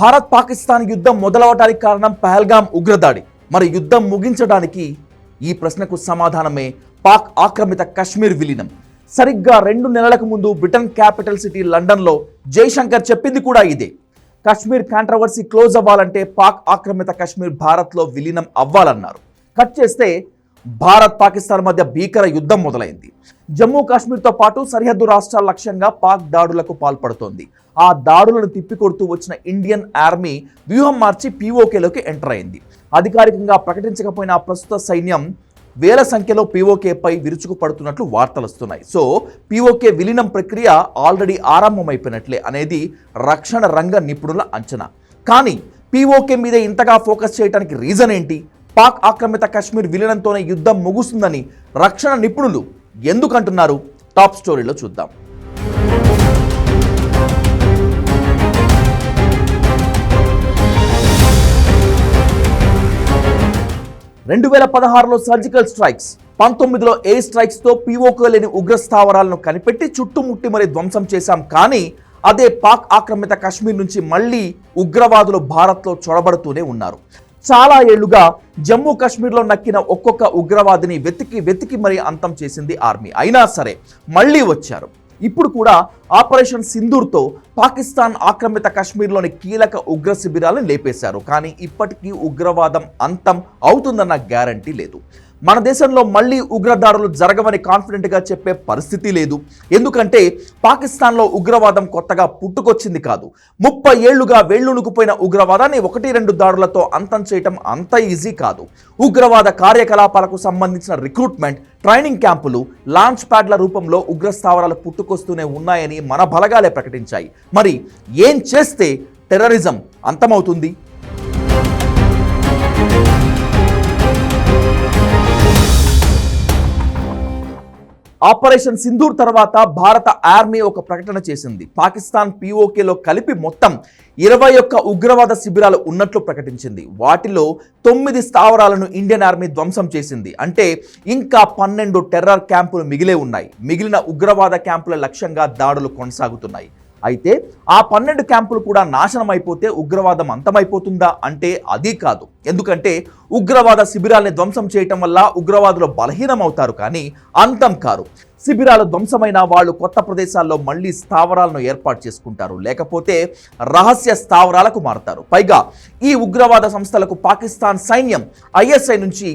భారత్ పాకిస్తాన్ యుద్ధం మొదలవడానికి కారణం పహల్గామ్ ఉగ్రదాడి. మరి యుద్ధం ముగించడానికి ఈ ప్రశ్నకు సమాధానమే పాక్ ఆక్రమిత కశ్మీర్ విలీనం. సరిగ్గా 2 నెలలకు ముందు బ్రిటన్ క్యాపిటల్ సిటీ లండన్లో జైశంకర్ చెప్పింది కూడా ఇదే. కశ్మీర్ కాంట్రవర్సీ క్లోజ్ అవ్వాలంటే పాక్ ఆక్రమిత కశ్మీర్ భారత్లో విలీనం అవ్వాలన్నారు. కట్ చేస్తే భారత్ పాకిస్తాన్ మధ్య భీకర యుద్ధం మొదలైంది. జమ్మూ కాశ్మీర్తో పాటు సరిహద్దు రాష్ట్రాల లక్ష్యంగా పాక్ దాడులకు పాల్పడుతోంది. ఆ దాడులను తిప్పికొడుతూ వచ్చిన ఇండియన్ ఆర్మీ వ్యూహం మార్చి పీఓకేలోకి ఎంటర్ అయింది. అధికారికంగా ప్రకటించకపోయిన ప్రస్తుత సైన్యం వేల సంఖ్యలో పీఓకేపై విరుచుకుపడుతున్నట్లు వార్తలు వస్తున్నాయి. సో పీఓకే విలీనం ప్రక్రియ ఆల్రెడీ ఆరంభమైపోయినట్లే అనేది రక్షణ రంగ నిపుణుల అంచనా. కానీ పీఓకే మీద ఇంతగా ఫోకస్ చేయడానికి రీజన్ ఏంటి? పాక్ ఆక్రమిత కశ్మీర్ విలీనంతోనే యుద్ధం ముగుస్తుందని రక్షణ నిపుణులు ఎందుకంటున్నారు? టాప్ స్టోరీలో చూద్దాం. 2016లో సర్జికల్ స్ట్రైక్స్, 19లో ఎయిర్ స్ట్రైక్స్ తో పీఓకే లేని ఉగ్ర స్థావరాలను కనిపెట్టి చుట్టుముట్టి మరి ధ్వంసం చేశాం. కానీ అదే పాక్ ఆక్రమిత కశ్మీర్ నుంచి మళ్ళీ ఉగ్రవాదులు భారత్లో చొరబడుతూనే ఉన్నారు. చాలా ఏళ్లుగా జమ్మూ కాశ్మీర్లో నక్కిన ఒక్కొక్క ఉగ్రవాదిని వెతికి మరి అంతం చేసింది ఆర్మీ. అయినా సరే మళ్ళీ వచ్చారు. ఇప్పుడు కూడా ఆపరేషన్ సింధూర్తో పాకిస్తాన్ ఆక్రమిత కశ్మీర్లోని కీలక ఉగ్ర శిబిరాలను లేపేశారు. కానీ ఇప్పటికీ ఉగ్రవాదం అంతం అవుతుందన్న గ్యారంటీ లేదు. మన దేశంలో మళ్ళీ ఉగ్రదాడులు జరగవని కాన్ఫిడెంట్గా చెప్పే పరిస్థితి లేదు. ఎందుకంటే పాకిస్తాన్లో ఉగ్రవాదం కొత్తగా పుట్టుకొచ్చింది కాదు. 30 ఏళ్లుగా వేళ్లునుకుపోయిన ఉగ్రవాదాన్ని 1-2 దాడులతో అంతం చేయటం అంత ఈజీ కాదు. ఉగ్రవాద కార్యకలాపాలకు సంబంధించిన రిక్రూట్మెంట్, ట్రైనింగ్ క్యాంపులు, లాంచ్ ప్యాడ్ల రూపంలో ఉగ్ర స్థావరాలు పుట్టుకొస్తూనే ఉన్నాయని మన బలగాలే ప్రకటించాయి. మరి ఏం చేస్తే టెర్రరిజం అంతమవుతుంది? ఆపరేషన్ సింధూర్ తర్వాత భారత ఆర్మీ ఒక ప్రకటన చేసింది. పాకిస్తాన్ పీఓకేలో కలిపి మొత్తం 21 ఉగ్రవాద శిబిరాలు ఉన్నట్లు ప్రకటించింది. వాటిలో 9 స్థావరాలను ఇండియన్ ఆర్మీ ధ్వంసం చేసింది. అంటే ఇంకా 12 టెర్రర్ క్యాంపులు మిగిలే ఉన్నాయి. మిగిలిన ఉగ్రవాద క్యాంపుల లక్ష్యంగా దాడులు కొనసాగుతున్నాయి. అయితే ఆ 12 క్యాంపులు కూడా నాశనం అయిపోతే ఉగ్రవాదం అంతమైపోతుందా అంటే అది కాదు. ఎందుకంటే ఉగ్రవాద శిబిరాల్ని ధ్వంసం చేయటం వల్ల ఉగ్రవాదులు బలహీనమవుతారు, కానీ అంతం కారు. శిబిరాలు ధ్వంసమైన వాళ్ళు కొత్త ప్రదేశాల్లో మళ్ళీ స్థావరాలను ఏర్పాటు చేసుకుంటారు, లేకపోతే రహస్య స్థావరాలకు మారుతారు. పైగా ఈ ఉగ్రవాద సంస్థలకు పాకిస్తాన్ సైన్యం ఐఎస్ఐ నుంచి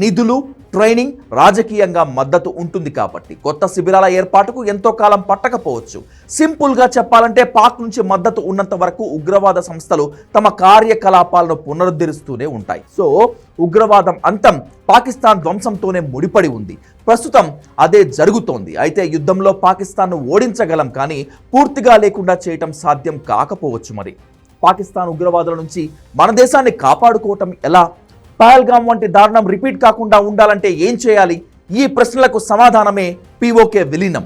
నిధులు, ట్రైనింగ్, రాజకీయంగా మద్దతు ఉంటుంది. కాబట్టి కొత్త శిబిరాల ఏర్పాటుకు ఎంతో కాలం పట్టకపోవచ్చు. సింపుల్గా చెప్పాలంటే పాక్ నుంచి మద్దతు ఉన్నంత వరకు ఉగ్రవాద సంస్థలు తమ కార్యకలాపాలను పునరుద్ధరిస్తూనే ఉంటాయి. సో ఉగ్రవాదం అంతం పాకిస్తాన్ ధ్వంసంతోనే ముడిపడి ఉంది. ప్రస్తుతం అదే జరుగుతోంది. అయితే యుద్ధంలో పాకిస్తాన్ను ఓడించగలం, కానీ పూర్తిగా లేకుండా చేయటం సాధ్యం కాకపోవచ్చు. మరి పాకిస్తాన్ ఉగ్రవాదుల నుంచి మన దేశాన్ని కాపాడుకోవటం ఎలా? పహల్గామ్ వంటి దారుణం రిపీట్ కాకుండా ఉండాలంటే ఏం చేయాలి? ఈ ప్రశ్నలకు సమాధానమే పీఓకే విలీనం.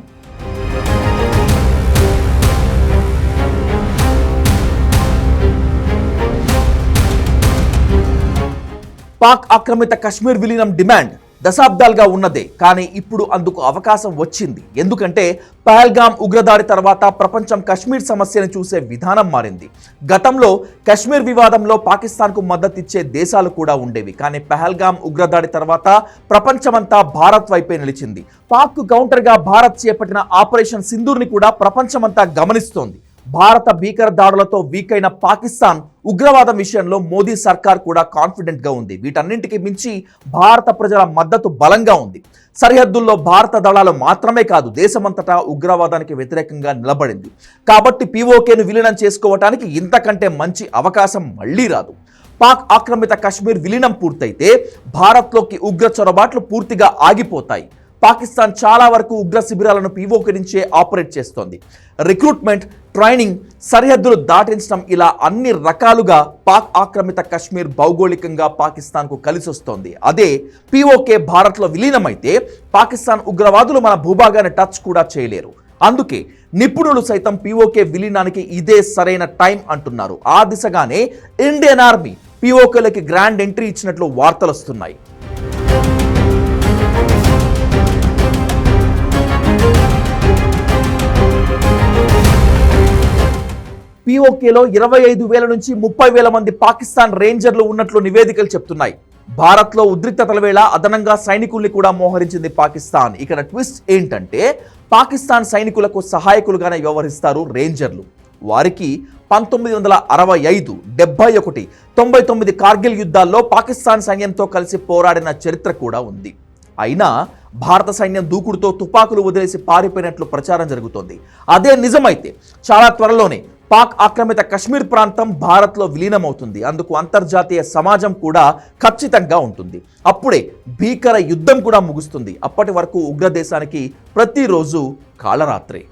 పాక్ ఆక్రమిత కశ్మీర్ విలీనం డిమాండ్ దశాబ్దాలుగా ఉన్నదే, కానీ ఇప్పుడు అందుకు అవకాశం వచ్చింది. ఎందుకంటే పహల్గామ్ ఉగ్రదాడి తర్వాత ప్రపంచం కశ్మీర్ సమస్యను చూసే విధానం మారింది. గతంలో కశ్మీర్ వివాదంలో పాకిస్తాన్కు మద్దతిచ్చే దేశాలు కూడా ఉండేవి, కానీ పహల్గామ్ ఉగ్రదాడి తర్వాత ప్రపంచమంతా భారత్ వైపే నిలిచింది. పాక్ కౌంటర్గా భారత్ చేపట్టిన ఆపరేషన్ సింధూర్ని కూడా ప్రపంచమంతా గమనిస్తోంది. భారత భీకర దాడులతో వీక్ అయిన పాకిస్తాన్ ఉగ్రవాదం విషయంలో మోదీ సర్కార్ కూడా కాన్ఫిడెంట్గా ఉంది. వీటన్నింటికి మించి భారత ప్రజల మద్దతు బలంగా ఉంది. సరిహద్దుల్లో భారత దళాలు మాత్రమే కాదు, దేశమంతటా ఉగ్రవాదానికి వ్యతిరేకంగా నిలబడింది. కాబట్టి పీఓకేను విలీనం చేసుకోవటానికి ఇంతకంటే మంచి అవకాశం మళ్లీ రాదు. పాక్ ఆక్రమిత కశ్మీర్ విలీనం పూర్తయితే భారత్లోకి ఉగ్ర చొరబాట్లు పూర్తిగా ఆగిపోతాయి. పాకిస్తాన్ చాలా వరకు ఉగ్ర శిబిరాలను పీఓకే నుంచే ఆపరేట్ చేస్తోంది. రిక్రూట్మెంట్, ట్రైనింగ్, సరిహద్దులు దాటించడం, ఇలా అన్ని రకాలుగా పాక్ ఆక్రమిత కశ్మీర్ భౌగోళికంగా పాకిస్తాన్కు కలిసొస్తోంది. అదే పీఓకే భారత్లో విలీనమైతే పాకిస్తాన్ ఉగ్రవాదులు మన భూభాగాన్ని టచ్ కూడా చేయలేరు. అందుకే నిపుణులు సైతం పీఓకే విలీనానికి ఇదే సరైన టైం అంటున్నారు. ఆ దిశగానే ఇండియన్ ఆర్మీ పీఓకేలకి గ్రాండ్ ఎంట్రీ ఇచ్చినట్లు వార్తలు వస్తున్నాయి. POKలో 25,000 నుంచి 30,000 మంది పాకిస్తాన్ రేంజర్లు ఉన్నట్లు నివేదికలు చెప్తున్నాయి. భారత్లో ఉద్రిక్తతల వేళ అదనంగా సైనికుల్ని కూడా మోహరించింది పాకిస్తాన్. ఇక్కడ ట్విస్ట్ ఏంటంటే పాకిస్తాన్ సైనికులకు సహాయకులుగానే వ్యవహరిస్తారు రేంజర్లు. వారికి 1965, 71, 99 కార్గిల్ యుద్ధాల్లో పాకిస్తాన్ సైన్యంతో కలిసి పోరాడిన చరిత్ర కూడా ఉంది. అయినా భారత సైన్యం దూకుడుతో తుపాకులు వదిలేసి పారిపోయినట్లు ప్రచారం జరుగుతోంది. అదే నిజమైతే చాలా త్వరలోనే పాక్ ఆక్రమిత కశ్మీర్ ప్రాంతం భారత్లో విలీనమవుతుంది. అందుకు అంతర్జాతీయ సమాజం కూడా ఖచ్చితంగా ఉంటుంది. అప్పుడే భీకర యుద్ధం కూడా ముగుస్తుంది. అప్పటి వరకు ఉగ్రదేశానికి ప్రతిరోజు కాళరాత్రే.